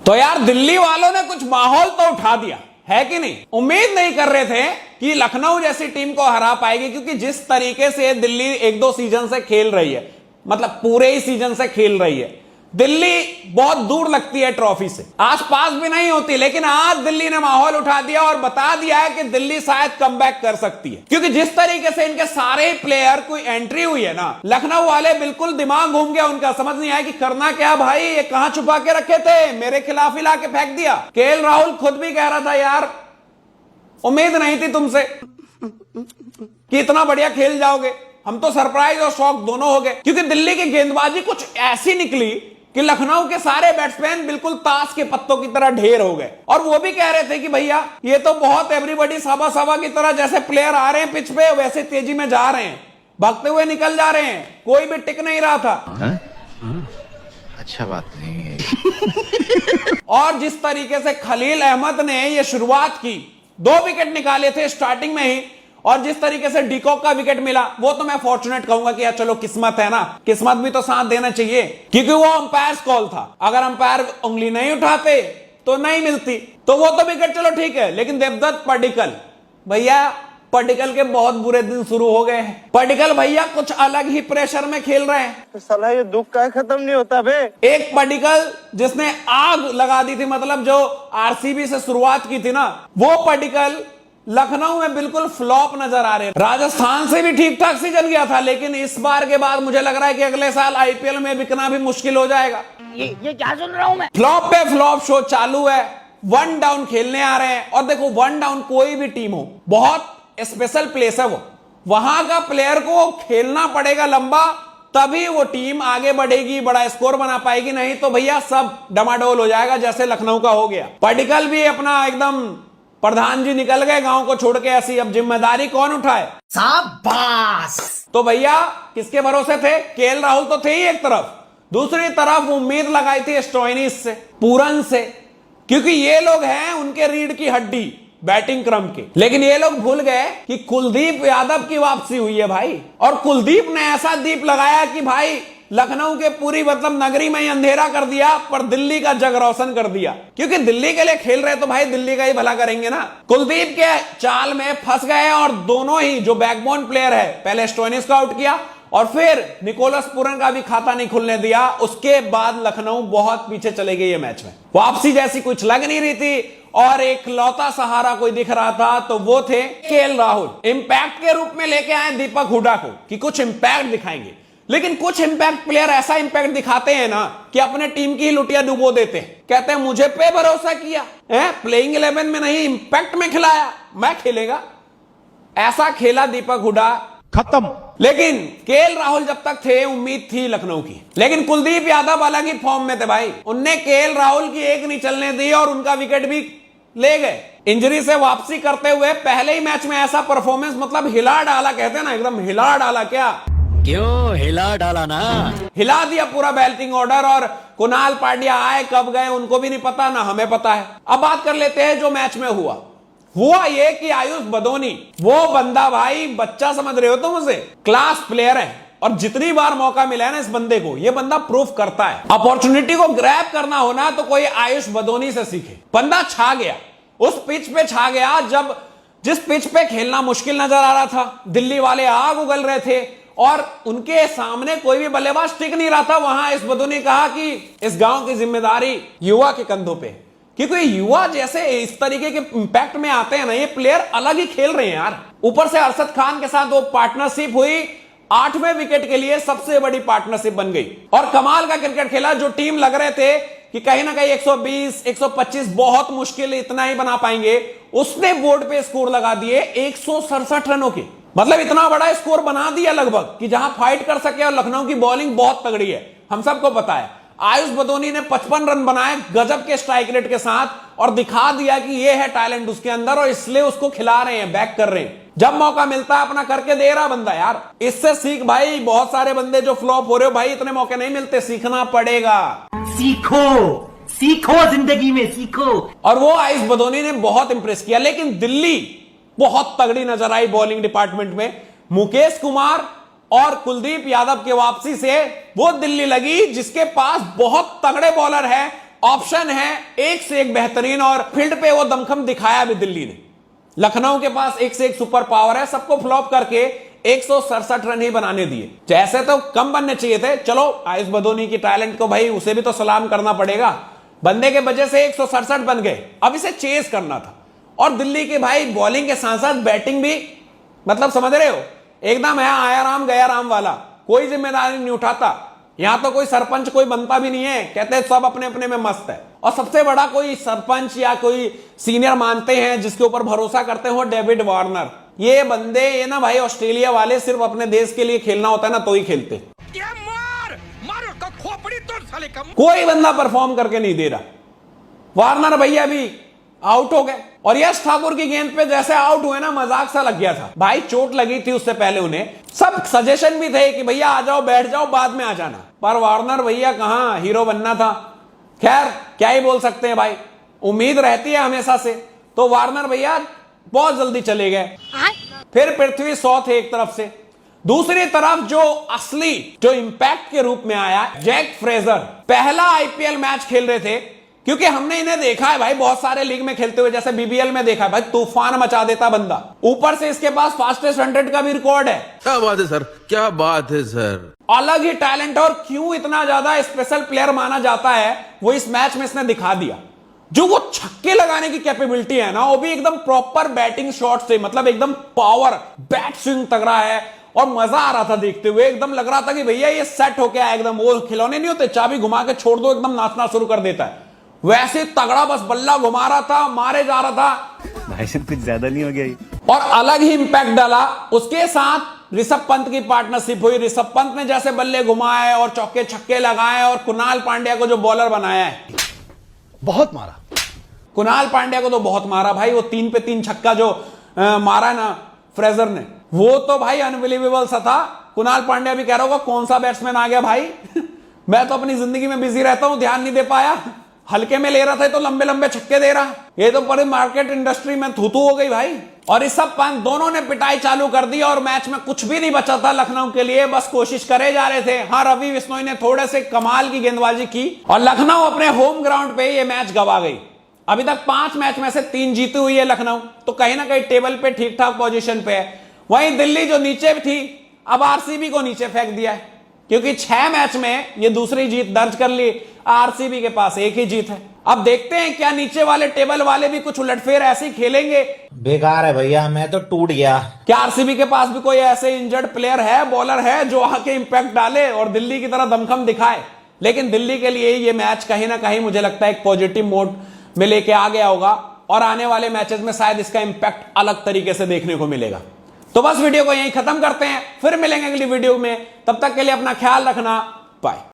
तो यार दिल्ली वालों ने कुछ माहौल तो उठा दिया है कि नहीं। उम्मीद नहीं कर रहे थे कि लखनऊ जैसी टीम को हरा पाएगी, क्योंकि जिस तरीके से दिल्ली एक दो सीजन से खेल रही है, मतलब पूरे ही सीजन से खेल रही है, दिल्ली बहुत दूर लगती है ट्रॉफी से, आसपास भी नहीं होती। लेकिन आज दिल्ली ने माहौल उठा दिया और बता दिया है कि दिल्ली शायद कमबैक कर सकती है, क्योंकि जिस तरीके से इनके सारे प्लेयर की एंट्री हुई है ना, लखनऊ वाले बिल्कुल दिमाग घूम गया उनका, समझ नहीं आया कि करना क्या भाई, ये कहां छुपा के रखे थे, मेरे खिलाफ ही लाके फेंक दिया। केएल राहुल खुद भी कह रहा था यार उम्मीद नहीं थी तुमसे कि इतना बढ़िया खेल जाओगे, हम तो सरप्राइज और शॉक दोनों हो गए, क्योंकि दिल्ली की गेंदबाजी कुछ ऐसी निकली कि लखनऊ के सारे बैट्समैन बिल्कुल ताश के पत्तों की तरह ढेर हो गए। और वो भी कह रहे थे कि भैया ये तो बहुत एवरीबॉडी साबा साबा की तरह जैसे प्लेयर आ रहे हैं पिच पे वैसे तेजी में जा रहे हैं, भागते हुए निकल जा रहे हैं, कोई भी टिक नहीं रहा था। अच्छा बात नहीं है। और जिस तरीके से खलील अहमद ने ये शुरुआत की, 2 विकेट निकाले थे स्टार्टिंग में ही, और जिस तरीके से डिकॉक का विकेट मिला, वो तो मैं फॉर्चुनेट कहूंगा कि यार चलो किस्मत है ना, किस्मत भी तो साथ देना चाहिए, क्योंकि वो अंपायर्स कॉल था। अगर अंपायर उंगली नहीं उठाते तो नहीं मिलती, तो वो तो विकेट चलो ठीक है। लेकिन देवदत्त पडिक्कल भैया, पडिक्कल के बहुत बुरे दिन शुरू हो गए हैं। पडिक्कल भैया कुछ अलग ही प्रेशर में खेल रहे हैं। साला ये दुख का खत्म नहीं होता बे। एक पडिक्कल जिसने आग लगा दी थी, मतलब जो आरसीबी से शुरुआत की थी ना, वो पडिक्कल लखनऊ में बिल्कुल फ्लॉप नजर आ रहे हैं। राजस्थान से भी ठीक ठाक सीजन गया था, लेकिन इस बार के बाद मुझे लग रहा है कि अगले साल आईपीएल में बिकना भी मुश्किल हो जाएगा। ये क्या सुन रहा हूं मैं? फ्लॉप पे फ्लॉप शो चालू है, 1 डाउन खेलने आ रहे हैं। और देखो 1 डाउन कोई भी टीम हो, बहुत स्पेशल प्लेस है वो, वहां का प्लेयर को खेलना पड़ेगा लंबा, तभी वो टीम आगे बढ़ेगी, बड़ा स्कोर बना पाएगी, नहीं तो भैया सब डमाडोल हो जाएगा जैसे लखनऊ का हो गया। पडिक्कल भी अपना एकदम प्रधान जी निकल गए गांव को छोड़ के, ऐसी अब जिम्मेदारी कौन उठाए? शाबाश। तो भैया किसके भरोसे थे? केएल राहुल तो थे ही एक तरफ, दूसरी तरफ उम्मीद लगाई थी स्टोइनिस से, पूरन से, क्योंकि ये लोग हैं उनके रीढ़ की हड्डी बैटिंग क्रम के। लेकिन ये लोग भूल गए कि कुलदीप यादव की वापसी हुई है भाई, और कुलदीप ने ऐसा दीप लगाया कि भाई लखनऊ के पूरी मतलब नगरी में ही अंधेरा कर दिया, पर दिल्ली का जग रोशन कर दिया, क्योंकि दिल्ली के लिए खेल रहे तो भाई दिल्ली का ही भला करेंगे ना। कुलदीप के चाल में फंस गए, और दोनों ही जो बैकबोन प्लेयर है, पहले स्टोइनिस को आउट किया और फिर निकोलस पूरन का भी खाता नहीं खुलने दिया। उसके बाद लखनऊ बहुत पीछे चले गई है मैच में, वापसी जैसी कुछ लग नहीं रही थी, और एक लौता सहारा कोई दिख रहा था तो वो थे केएल राहुल। इंपैक्ट के रूप में लेके आए दीपक हुडा को कि कुछ इंपैक्ट दिखाएंगे, लेकिन कुछ इंपैक्ट प्लेयर ऐसा इंपैक्ट दिखाते हैं ना कि अपने टीम की ही लुटिया डुबो देते हैं। कहते हैं मुझे पे भरोसा किया है, प्लेइंग 11 में नहीं इंपैक्ट में खिलाया, मैं खेलेगा। ऐसा खेला दीपक हुडा, खत्म। लेकिन केएल राहुल जब तक थे उम्मीद थी लखनऊ की, लेकिन कुलदीप यादव अलग ही फॉर्म में थे भाई, उनने केएल राहुल की एक नहीं चलने दी और उनका विकेट भी ले गए। इंजरी से वापसी करते हुए पहले ही मैच में ऐसा परफॉर्मेंस, मतलब हिला डाला, कहते हैं ना एकदम हिला डाला। क्या क्यों हिला डाला ना, हिला दिया पूरा बैटिंग ऑर्डर। और कुणाल पांड्या आए कब गए उनको भी नहीं पता, ना हमें पता है। अब बात कर लेते हैं जो मैच में हुआ ये कि आयुष बदोनी, वो बंदा भाई, बच्चा समझ रहे हो तुम उसे, क्लास प्लेयर है, और जितनी बार मौका मिला है ना इस बंदे को, ये बंदा प्रूफ करता है। अपॉर्चुनिटी को ग्रैब करना होना तो कोई आयुष बदोनी से सीखे। बंदा छा गया, उस पिच पे छा गया, जब जिस पिच पे खेलना मुश्किल नजर आ रहा था, दिल्ली वाले आग उगल रहे थे और उनके सामने कोई भी बल्लेबाज टिक नहीं रहा था, वहां इस बदोनी ने कहा कि इस गांव की जिम्मेदारी युवा के कंधों पे, क्योंकि युवा जैसे इस तरीके के इंपैक्ट में आते हैं ना, ये प्लेयर अलग ही खेल रहे हैं यार। ऊपर से अरशद खान के साथ वो पार्टनरशिप हुई, 8वें विकेट के लिए सबसे बड़ी पार्टनरशिप बन गई, और कमाल का क्रिकेट खेला। जो टीम लग रहे थे कि कहीं ना कहीं 120 125 बहुत मुश्किल इतना ही बना पाएंगे, उसने बोर्ड पे स्कोर लगा दिए 167 रनों के, मतलब इतना बड़ा स्कोर बना दिया लगभग कि जहां फाइट कर सके। और लखनऊ की बॉलिंग बहुत तगड़ी है, हम सबको पता है। आयुष बदोनी ने 55 रन बनाए गजब के स्ट्राइक रेट के साथ, और दिखा दिया कि ये है टैलेंट उसके अंदर, और इसलिए उसको खिला रहे हैं, बैक कर रहे हैं। जब मौका मिलता है अपना करके दे रहा बंदा यार, इससे सीख भाई। बहुत सारे बंदे जो फ्लॉप हो रहे हो भाई, इतने मौके नहीं मिलते, सीखना पड़ेगा। सीखो जिंदगी में सीखो। और वो आयुष बदोनी ने बहुत इंप्रेस किया। लेकिन दिल्ली बहुत तगड़ी नजर आई बॉलिंग डिपार्टमेंट में। मुकेश कुमार और कुलदीप यादव के वापसी से वो दिल्ली लगी जिसके पास बहुत तगड़े बॉलर है, ऑप्शन है एक से एक बेहतरीन, और फील्ड पे वो दमखम दिखाया भी दिल्ली ने। लखनऊ के पास एक से एक सुपर पावर है, सबको फ्लॉप करके 167 रन ही बनाने दिए। जैसे तो कम बनने चाहिए थे। चलो आयुष बदोनी की टैलेंट को भाई उसे भी तो सलाम करना पड़ेगा, बंदे के वजह से 167 बन गए। अब इसे चेस करना था, और दिल्ली की भाई बॉलिंग के साथ साथ बैटिंग भी, मतलब समझ रहे हो, एकदम है आया राम गया राम वाला, कोई जिम्मेदारी नहीं उठाता। यहां तो कोई सरपंच कोई बनता भी नहीं है, कहते हैं सब अपने अपने में मस्त है। और सबसे बड़ा कोई सरपंच या कोई सीनियर मानते हैं जिसके ऊपर भरोसा करते हो, डेविड वार्नर। ये बंदे, ये ना भाई ऑस्ट्रेलिया वाले सिर्फ अपने देश के लिए खेलना होता है ना तो ही खेलते, कोई बंदा परफॉर्म करके नहीं दे रहा। वार्नर भैया भी आउट हो गए, और यश ठाकुर की गेंद पे जैसे आउट हुए ना, मजाक सा लग गया था भाई। चोट लगी थी उससे पहले उन्हें, सब सजेशन भी थे कि भैया आ जाओ बैठ जाओ बाद में आ जाना, पर वार्नर भैया कहां, हीरो बनना था। खैर क्या ही बोल सकते हैं भाई, उम्मीद रहती है हमेशा से। तो वार्नर भैया बहुत जल्दी चले गए। फिर पृथ्वी शॉ थे एक तरफ से, दूसरी तरफ जो असली जो इंपैक्ट के रूप में आया, जैक फ्रेजर। पहला आईपीएल मैच खेल रहे थे, क्योंकि हमने इन्हें देखा है भाई बहुत सारे लीग में खेलते हुए, जैसे बीबीएल में देखा है भाई, तूफान मचा देता बंदा। ऊपर से इसके पास फास्टेस्ट 100 का भी रिकॉर्ड है। क्या बात है सर, क्या बात है सर, अलग ही टैलेंट। और क्यों इतना ज्यादा स्पेशल प्लेयर माना जाता है, वो इस मैच में इसने दिखा दिया। जो वो छक्के लगाने की कैपेबिलिटी है ना, वो भी एकदम प्रॉपर बैटिंग शॉट से, मतलब एकदम पावर बैट स्विंग तगड़ा है, और मजा आ रहा था देखते हुए। एकदम लग रहा था कि भैया ये सेट हो गया एकदम, वो खिलौने नहीं होते चाबी घुमा के छोड़ दो एकदम नाचना शुरू कर देता है, वैसे तगड़ा बस बल्ला घुमा रहा था, मारे जा रहा था। भाई साहब कुछ ज्यादा नहीं हो गया? और अलग ही इंपैक्ट डाला। उसके साथ ऋषभ पंत की पार्टनरशिप हुई। ऋषभ पंत ने जैसे बल्ले घुमाए और चौके छक्के लगाए, और कुणाल पांड्या को जो बॉलर बनाया है, बहुत मारा कुणाल पांड्या को तो बहुत मारा भाई। वो 3 पे 3 छक्का जो मारा ना फ्रेजर ने, वो तो भाई अनबिलीवेबल सा था। कुणाल पांड्या भी कह रहा होगा कौन सा बैट्समैन आ गया भाई मैं तो अपनी जिंदगी में बिजी रहता हूं, ध्यान नहीं दे पाया, हल्के में ले रहा था तो लंबे लंबे छक्के दे रहा। ये तो पूरी मार्केट इंडस्ट्री में थू हो गई भाई। और ऋषभ पंत दोनों ने पिटाई चालू कर दी, और मैच में कुछ भी नहीं बचा था लखनऊ के लिए, बस कोशिश करे जा रहे थे। हाँ, रवि बिश्नोई ने थोड़े से कमाल की गेंदबाजी की, और लखनऊ अपने होम ग्राउंड पे ये मैच गवा गई। अभी तक 5 मैच में से 3 जीती हुई है लखनऊ, तो कहीं ना कहीं टेबल पे ठीक ठाक पोजीशन पे है। वहीं दिल्ली जो नीचे थी, अब आरसीबी को नीचे फेंक दिया है, क्योंकि 6 मैच में ये दूसरी जीत दर्ज कर ली। आरसीबी के पास 1 ही जीत है। अब देखते हैं क्या नीचे वाले टेबल वाले भी कुछ उलटफेर ऐसे खेलेंगे। बेकार है भैया, मैं तो टूट गया। क्या आरसीबी के पास भी कोई ऐसे इंजर्ड प्लेयर है, बॉलर है, जो आके इंपैक्ट डाले और दिल्ली की तरह दमखम दिखाए? लेकिन दिल्ली के लिए ये मैच कहीं ना कहीं मुझे लगता है एक पॉजिटिव मोड में लेके आ गया होगा, और आने वाले मैचेस में शायद इसका इंपैक्ट अलग तरीके से देखने को मिलेगा। तो बस वीडियो को यहीं खत्म करते हैं, फिर मिलेंगे अगली वीडियो में। तब तक के लिए अपना ख्याल रखना, बाय।